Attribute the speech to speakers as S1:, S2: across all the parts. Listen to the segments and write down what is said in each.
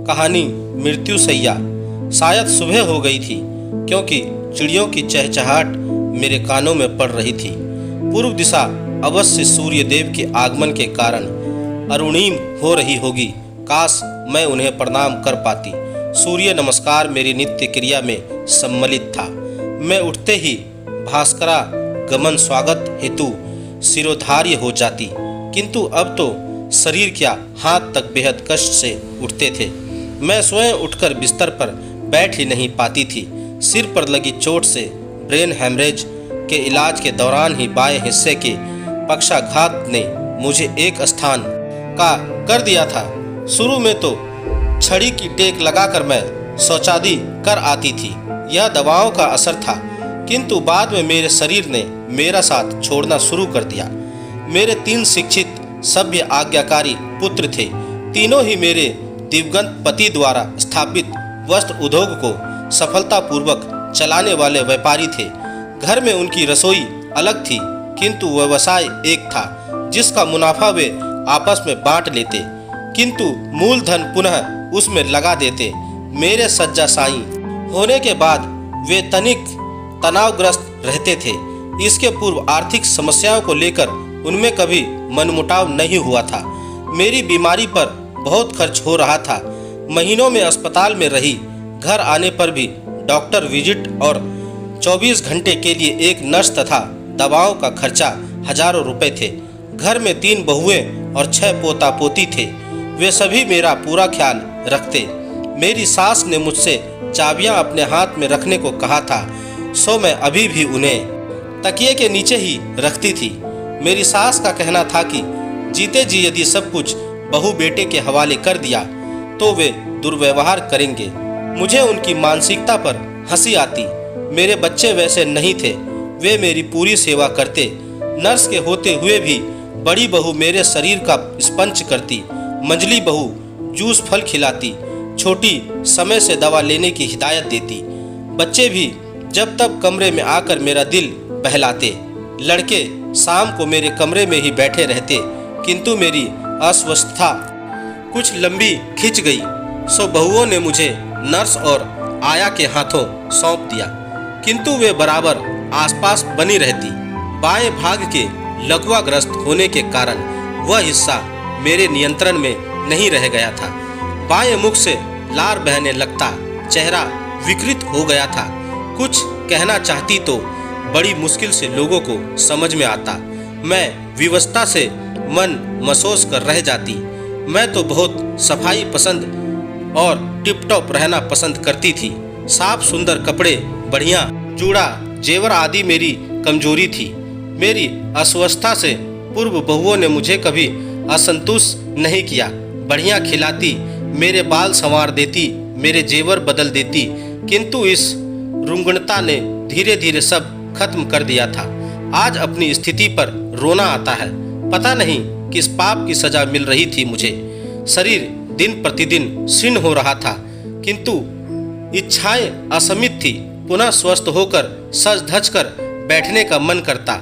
S1: कहानी मृत्यु सैया। शायद सुबह हो गई थी, क्योंकि चिड़ियों की चहचहाट मेरे कानों में पड़ रही थी। पूर्व दिशा अवश्य सूर्य देव के आगमन के कारण अरुणिम हो रही होगी। काश मैं उन्हें प्रणाम कर पाती। सूर्य नमस्कार मेरी नित्य क्रिया में सम्मिलित था। मैं उठते ही भास्करा गमन स्वागत हेतु सिरोधार्य हो जाती, किंतु अब तो शरीर क्या हाथ तक बेहद कष्ट से उठते थे। मैं स्वयं उठकर बिस्तर पर बैठ ही नहीं पाती थी। सिर पर लगी चोट से ब्रेन हैमरेज के इलाज के दौरान ही बाएं हिस्से के पक्षाघात ने मुझे एक स्थान का कर दिया था। शुरू में तो छड़ी की टेक लगाकर मैं शौचादी कर आती थी। यह दवाओं का असर था, किंतु बाद में मेरे शरीर ने मेरा साथ छोड़ना शुरू कर दिया। मेरे 3 शिक्षित सभ्य आज्ञाकारी पुत्र थे। तीनों ही मेरे दिवंगत पति द्वारा स्थापित वस्त्र उद्योग को सफलतापूर्वक चलाने वाले व्यापारी थे। घर में उनकी रसोई अलग थी, किंतु व्यवसाय एक था जिसका मुनाफा वे आपस में बांट लेते, किंतु मूलधन पुनः उसमें लगा देते। मेरे शय्याशायी होने के बाद वे तनिक तनावग्रस्त रहते थे। इसके पूर्व आर्थिक समस्याओं को लेकर उनमें कभी मनमुटाव नहीं हुआ था। मेरी बीमारी पर बहुत खर्च हो रहा था। महीनों में अस्पताल में रही। घर आने पर भी डॉक्टर विजिट और 24 घंटे के लिए एक नर्स तथा दवाओं का खर्चा हजारों रुपए थे। घर में 3 बहुएं और 6 पोता पोती थे। वे सभी मेरा पूरा ख्याल रखते। मेरी सास ने मुझसे चाबियां अपने हाथ में रखने को कहा था, सो मैं अभी भी उन्हें तकिए के नीचे ही रखती थी। मेरी सास का कहना था कि जीते जी यदि सब कुछ बहू बेटे के हवाले कर दिया तो वे दुर्व्यवहार करेंगे। मुझे उनकी मानसिकता पर हंसी आती। मेरे बच्चे वैसे नहीं थे। वे मेरी पूरी सेवा करते। नर्स के होते हुए भी बड़ी बहू मेरे शरीर का स्पंज करती। मंझली बहू जूस फल खिलाती। छोटी समय से दवा लेने की हिदायत देती। बच्चे भी जब तब कमरे में आकर मेरा दिल बहलाते। लड़के शाम को मेरे कमरे में ही बैठे रहते, किंतु मेरी अस्वस्थता कुछ लंबी खिंच गई, सो बहुओं ने मुझे नर्स और आया के हाथों सौंप दिया, किंतु वे बराबर आसपास बनी रहती। बाएं भाग के लकवाग्रस्त होने के कारण वह हिस्सा मेरे नियंत्रण में नहीं रह गया था। बाएं मुख से लार बहने लगता। चेहरा विकृत हो गया था। कुछ कहना चाहती तो बड़ी मुश्किल से लोगों को समझ में आता। मैं विवशता से मन मसोस कर रह जाती। मैं तो बहुत सफाई पसंद और टिप-टॉप रहना पसंद करती थी। साफ सुंदर कपड़े, बढ़िया जूड़ा जेवर आदि मेरी कमजोरी थी। मेरी अस्वस्थता से पूर्व बहुओं ने मुझे कभी असंतुष्ट नहीं किया। बढ़िया खिलाती, मेरे बाल संवार देती, मेरे जेवर बदल देती, किंतु इस रुग्णता ने धीरे धीरे सब खत्म कर दिया था। आज अपनी स्थिति पर रोना आता है। पता नहीं किस पाप की सजा मिल रही थी मुझे। शरीर दिन प्रतिदिन क्षीण हो रहा था, किंतु इच्छाएं असमित थी। पुनः स्वस्थ होकर सज धज कर बैठने का मन करता।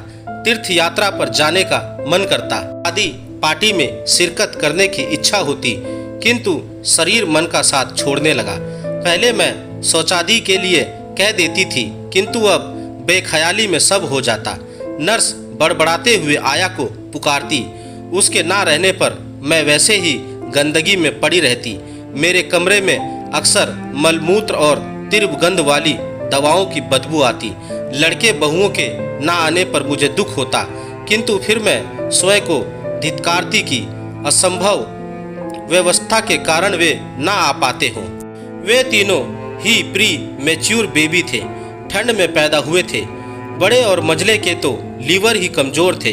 S1: तीर्थ यात्रा पर जाने का मन करता। आदि पार्टी में शिरकत करने की इच्छा होती, किंतु शरीर मन का साथ छोड़ने लगा। पहले मैं शौचादी के लिए कह देती थी, किंतु अब बेख्याली में सब हो जाता। नर्स बड़बड़ाते हुए आया को पुकारती। उसके ना रहने पर मैं वैसे ही गंदगी में पड़ी रहती। मेरे कमरे में अक्सर मलमूत्र और तीव्र गंध वाली दवाओं की बदबू आती। लड़के बहुओं के ना आने पर मुझे दुख होता, किंतु फिर मैं स्वयं को धिक्कारती कि असंभव व्यवस्था के कारण वे ना आ पाते हों। वे तीनों ही प्री मैच्योर बेबी थे। ठंड में पैदा हुए थे। बड़े और मझले के तो लीवर ही कमजोर थे।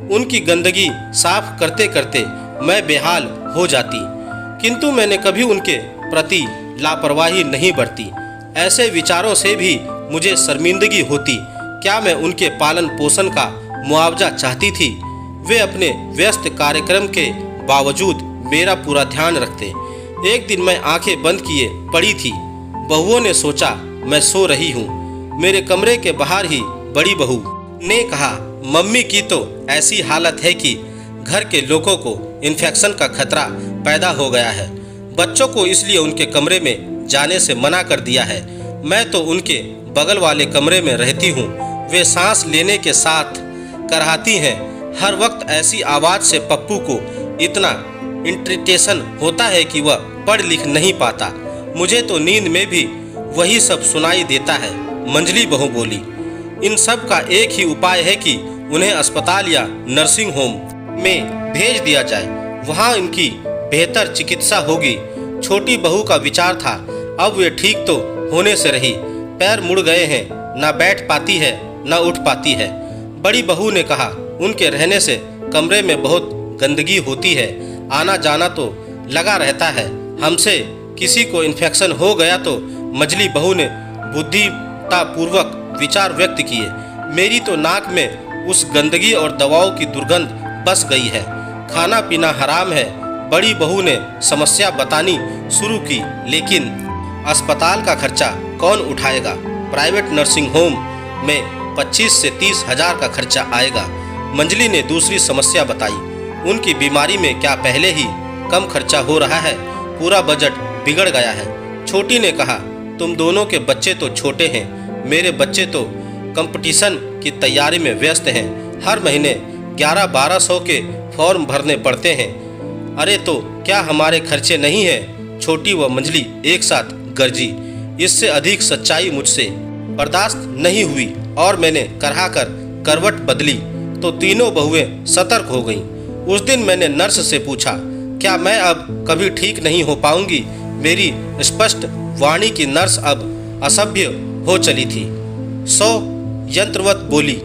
S1: उनकी गंदगी साफ करते करते मैं बेहाल हो जाती, किंतु मैंने कभी उनके प्रति लापरवाही नहीं बरती। ऐसे विचारों से भी मुझे शर्मिंदगी होती। क्या मैं उनके पालन पोषण का मुआवजा चाहती थी? वे अपने व्यस्त कार्यक्रम के बावजूद मेरा पूरा ध्यान रखते। एक दिन मैं आंखें बंद किए पड़ी थी। बहुओं ने सोचा मैं सो रही हूँ। मेरे कमरे के बाहर ही बड़ी बहू ने कहा, मम्मी की तो ऐसी हालत है कि घर के लोगों को इन्फेक्शन का खतरा पैदा हो गया है। बच्चों को इसलिए उनके कमरे में जाने से मना कर दिया है। मैं तो उनके बगल वाले कमरे में रहती हूँ। वे सांस लेने के साथ कराहती हैं। हर वक्त ऐसी आवाज़ से पप्पू को इतना इरिटेशन होता है कि वह पढ़ लिख नहीं पाता। मुझे तो नींद में भी वही सब सुनाई देता है। मंजली बहू बोली, इन सब का एक ही उपाय है कि उन्हें अस्पताल या नर्सिंग होम में भेज दिया जाए। वहाँ इनकी बेहतर चिकित्सा होगी। छोटी बहू का विचार था। अब वे ठीक तो होने से रही, पैर मुड़ गए हैं, ना बैठ पाती है ना उठ पाती है। बड़ी बहू ने कहा, उनके रहने से कमरे में बहुत गंदगी होती है, आना जाना तो लगा रहता है। हमसे किसी को इन्फेक्शन हो गया तो। मझली बहू ने बुद्धितापूर्वक विचार व्यक्त किए। मेरी तो नाक में उस गंदगी और दवाओं की दुर्गंध बस गई है। खाना पीना हराम है। बड़ी बहू ने समस्या बतानी शुरू की, लेकिन अस्पताल का खर्चा कौन उठाएगा? प्राइवेट नर्सिंग होम में 25 से 30 हजार का खर्चा आएगा। मंजली ने दूसरी समस्या बताई। उनकी बीमारी में क्या पहले ही कम खर्चा हो रहा है? पूरा बजट बिगड़ गया है। छोटी ने कहा, तुम दोनों के बच्चे तो छोटे हैं, मेरे बच्चे तो कंपटीशन की तैयारी में व्यस्त हैं। हर महीने 11-1200 के फॉर्म भरने पड़ते हैं। अरे तो क्या हमारे खर्चे नहीं हैं? छोटी व मंजली एक साथ गरजी। इससे अधिक सच्चाई मुझसे बर्दाश्त नहीं हुई और मैंने कराहकर करवट बदली तो तीनों बहुएं सतर्क हो गईं। उस दिन मैंने नर्स से पूछा, क्या मैं अब कभी ठीक नहीं हो पाऊंगी? मेरी स्पष्ट वाणी की नर्स अब असभ्य हो चली थी। सो यंत्रवत बोली,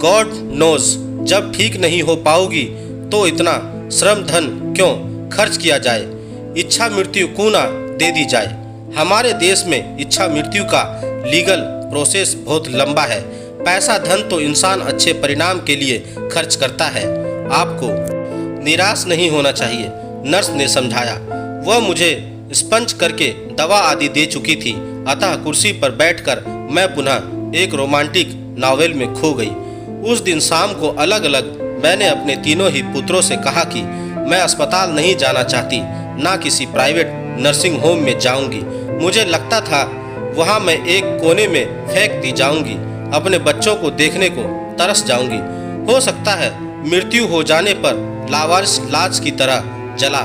S1: गॉड नोज, जब ठीक नहीं हो पाओगी तो इतना श्रम धन क्यों खर्च किया जाए? इच्छा मृत्यु क्यों ना दे दी जाए? हमारे देश में इच्छा मृत्यु का लीगल प्रोसेस बहुत लंबा है। पैसा धन तो इंसान अच्छे परिणाम के लिए खर्च करता है। आपको निराश नहीं होना चाहिए, नर्स ने समझाया। वह मुझे स्पंज करके दवा आदि दे चुकी थी, अतः कुर्सी पर बैठकर मैं पुनः एक रोमांटिक नॉवेल में खो गई। उस दिन शाम को अलग अलग मैंने अपने तीनों ही पुत्रों से कहा कि मैं अस्पताल नहीं जाना चाहती, ना किसी प्राइवेट नर्सिंग होम में जाऊंगी। मुझे लगता था वहां मैं एक कोने में फेंक दी जाऊंगी, अपने बच्चों को देखने को तरस जाऊंगी। हो सकता है मृत्यु हो जाने पर लावारिस लाश की तरह जला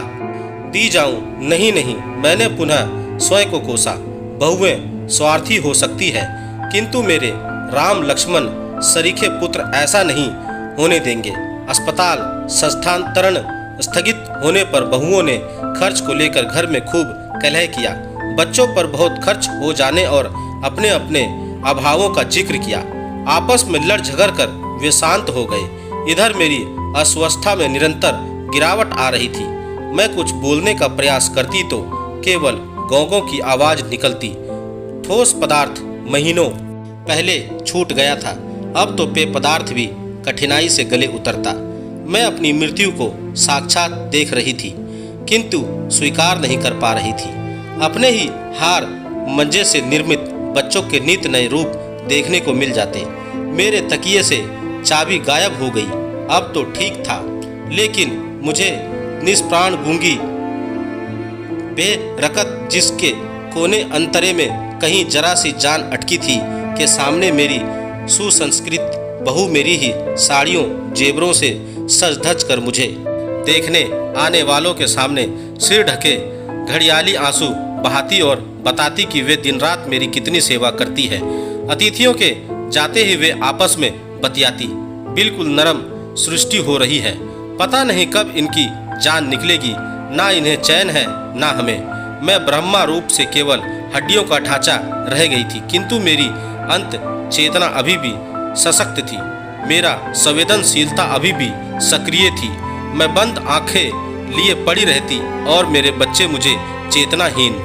S1: दी जाऊं। नहीं नहीं, मैंने पुनः स्वयं को कोसा। बहुएं स्वार्थी हो सकती है, किंतु मेरे राम लक्ष्मण सरीखे पुत्र ऐसा नहीं होने देंगे। अस्पताल स्थानांतरण स्थगित होने पर बहुओं ने खर्च को लेकर घर में खूब कलह किया। बच्चों पर बहुत खर्च हो जाने और अपने अपने अभावों का जिक्र किया। आपस में लड़ झगड़ कर वे शांत हो गए। इधर मेरी अस्वस्थता में निरंतर गिरावट आ रही थी। मैं कुछ बोलने का प्रयास करती तो केवल गौगों की आवाज निकलती। ठोस पदार्थ महीनों पहले छूट गया था, अब तो पेय पदार्थ भी कठिनाई से गले उतरता। मैं अपनी मृत्यु को साक्षात देख रही थी, किंतु स्वीकार नहीं कर पा रही थी। अपने ही हार मंजे से निर्मित बच्चों के नित नए रूप देखने को मिल जाते। मेरे तकिए से चाबी गायब हो गई। अब तो ठीक था, लेकिन मुझे निष्प्राण गूंगी बेरकत जिसके कोने अंतरे में कहीं जरा सी जान अटकी थी के सामने मेरी सुसंस्कृत बहू मेरी ही साड़ियों जेवरों से सज धज कर मुझे देखने आने वालों के सामने सिर ढके घड़ियाली आंसू बहाती और बताती कि वे दिन रात मेरी कितनी सेवा करती है। अतिथियों के जाते ही वे आपस में बतियाती। बिल्कुल नरम सृष्टि हो रही है। पता नहीं कब इनकी जान निकलेगी। ना इन्हें चैन है ना हमें। मैं ब्रह्मा रूप से केवल हड्डियों का ढांचा रह गई थी, किंतु मेरी अंत चेतना अभी भी सशक्त थी। मेरा संवेदनशीलता अभी भी सक्रिय थी। मैं बंद आंखें लिए पड़ी रहती और मेरे बच्चे मुझे चेतनाहीन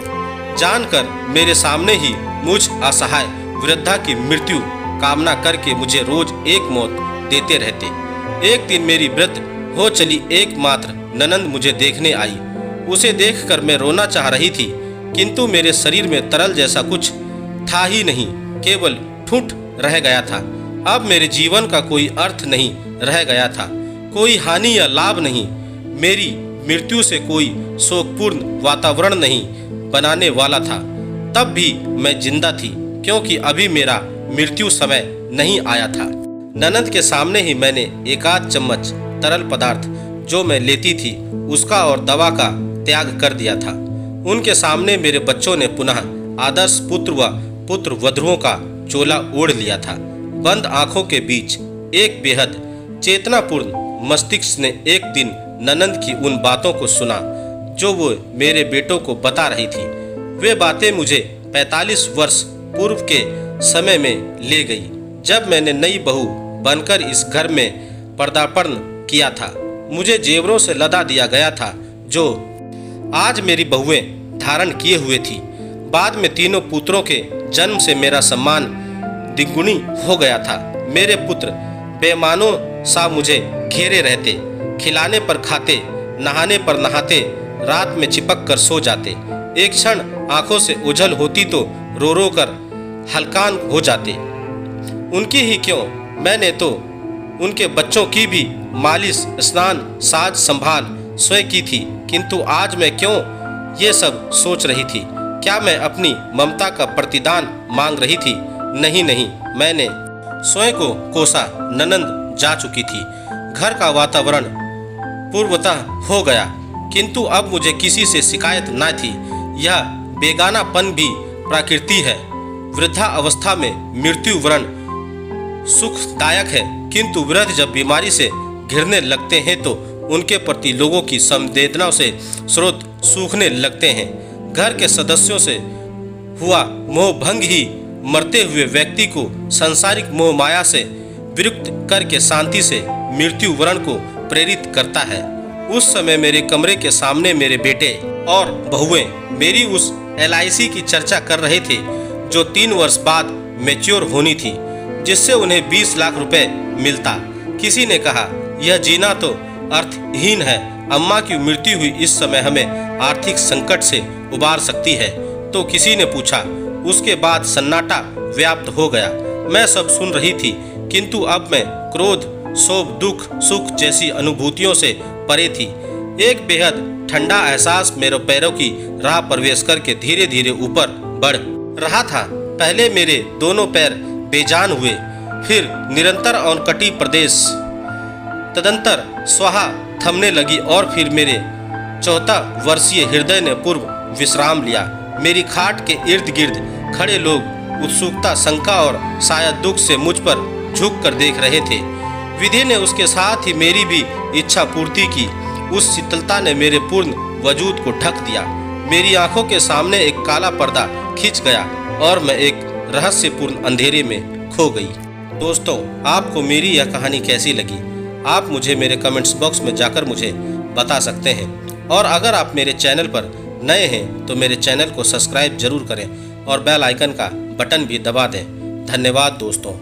S1: जानकर मेरे सामने ही मुझ असहाय वृद्धा की मृत्यु कामना करके मुझे रोज एक मौत देते रहते। एक दिन मेरी वृद्ध हो चली एकमात्र ननंद मुझे देखने आई। उसे देखकर मैं रोना चाह रही थी, किंतु मेरे शरीर में तरल जैसा कुछ था ही नहीं, केवल ठूंठ रह गया था। अब मेरे जीवन का कोई अर्थ नहीं रह गया था, कोई हानि या लाभ नहीं। मेरी मृत्यु से कोई शोकपूर्ण वातावरण नहीं बनाने वाला था, तब भी मैं जिंदा थी, क्योंकि अभी मेरा मृत्यु समय नहीं आया था। ननद के सामने ही मैंने एक आध चम्मच तरल पदार्थ जो मैं लेती थी उसका और दवा का त्याग कर दिया था। उनके सामने मेरे बच्चों ने पुनः आदर्श पुत्र व पुत्र वधुओं का चोला ओढ़ लिया था। बंद आंखों के बीच एक बेहद चेतनापूर्ण मस्तिष्क ने एक दिन ननद की उन बातों को सुना जो वो मेरे बेटों को बता रही थी। वे बातें मुझे 45 वर्ष पूर्व के समय में ले गई, जब मैंने नई बहू बनकर इस घर में पदार्पण किया था। मुझे जेवरों से लदा दिया गया था जो आज मेरी बहुएं धारण किए हुए थी। बाद में तीनों पुत्रों के जन्म से मेरा सम्मान द्विगुणी हो गया था। मेरे पुत्र बेमानों सा मुझे घेरे रहते, खिलाने पर खाते, नहाने पर नहाते, रात में चिपक कर सो जाते। एक क्षण आंखों से ओझल होती तो रो रो कर हलकान हो जाते। उनकी ही क्यों, मैंने तो उनके बच्चों की भी मालिश, स्नान, साज संभाल स्वयं की थी। किंतु आज मैं क्यों ये सब सोच रही थी? क्या मैं अपनी ममता का प्रतिदान मांग रही थी? नहीं नहीं, मैंने स्वयं को कोसा ननद जा चुकी थी। घर का वातावरण पूर्वतः हो गया, किंतु अब मुझे किसी से शिकायत न थी। यह बेगानापन भी प्रकृति है। वृद्धा अवस्था में मृत्यु वरण सुखदायक है, किंतु वृद्ध जब बीमारी से घिरने लगते हैं तो उनके प्रति लोगों की संवेदनाओं से स्रोत सूखने लगते हैं। घर के सदस्यों से हुआ मोह भंग ही मरते हुए व्यक्ति को सांसारिक मोह माया से विमुक्त करके शांति से मृत्यु वरण को प्रेरित करता है। उस समय मेरे कमरे के सामने मेरे बेटे और बहुएं मेरी उस LIC की चर्चा कर रहे थे जो 3 वर्ष बाद मैच्योर होनी थी, जिससे उन्हें 20 लाख रुपए मिलता। किसी ने कहा, यह जीना तो अर्थहीन है। अम्मा की मृत्यु हुई इस समय हमें आर्थिक संकट से उबार सकती है। तो किसी ने पूछा। उसके बाद सन्नाटा व्याप्त हो गया। मैं सब सुन रही थी, किंतु अब मैं क्रोध, शोभ, दुख, सुख जैसी अनुभूतियों से परे थी। एक बेहद ठंडा एहसास मेरे पैरों की राह प्रवेश करके धीरे धीरे ऊपर बढ़ रहा था। पहले मेरे दोनों पैर बेजान हुए, फिर निरंतर और कटी प्रदेश, तदंतर स्वाहा थमने लगी और फिर मेरे 14 वर्षीय हृदय ने पूर्व विश्राम लिया। मेरी खाट के इर्द गिर्द खड़े लोग उत्सुकता, शंका और शायद दुख से मुझ पर झुक कर देख रहे थे। विधि ने उसके साथ ही मेरी भी इच्छा पूर्ति की। उस शीतलता ने मेरे पूर्ण वजूद को ढक दिया। मेरी आंखों के सामने एक काला पर्दा खिंच गया और मैं एक रहस्यपूर्ण अंधेरे में खो गई। दोस्तों, आपको मेरी यह कहानी कैसी लगी? आप मुझे मेरे कमेंट्स बॉक्स में जाकर मुझे बता सकते हैं। और अगर आप मेरे चैनल पर नए हैं तो मेरे चैनल को सब्सक्राइब जरूर करें और बेल आइकन का बटन भी दबा दें। धन्यवाद दोस्तों।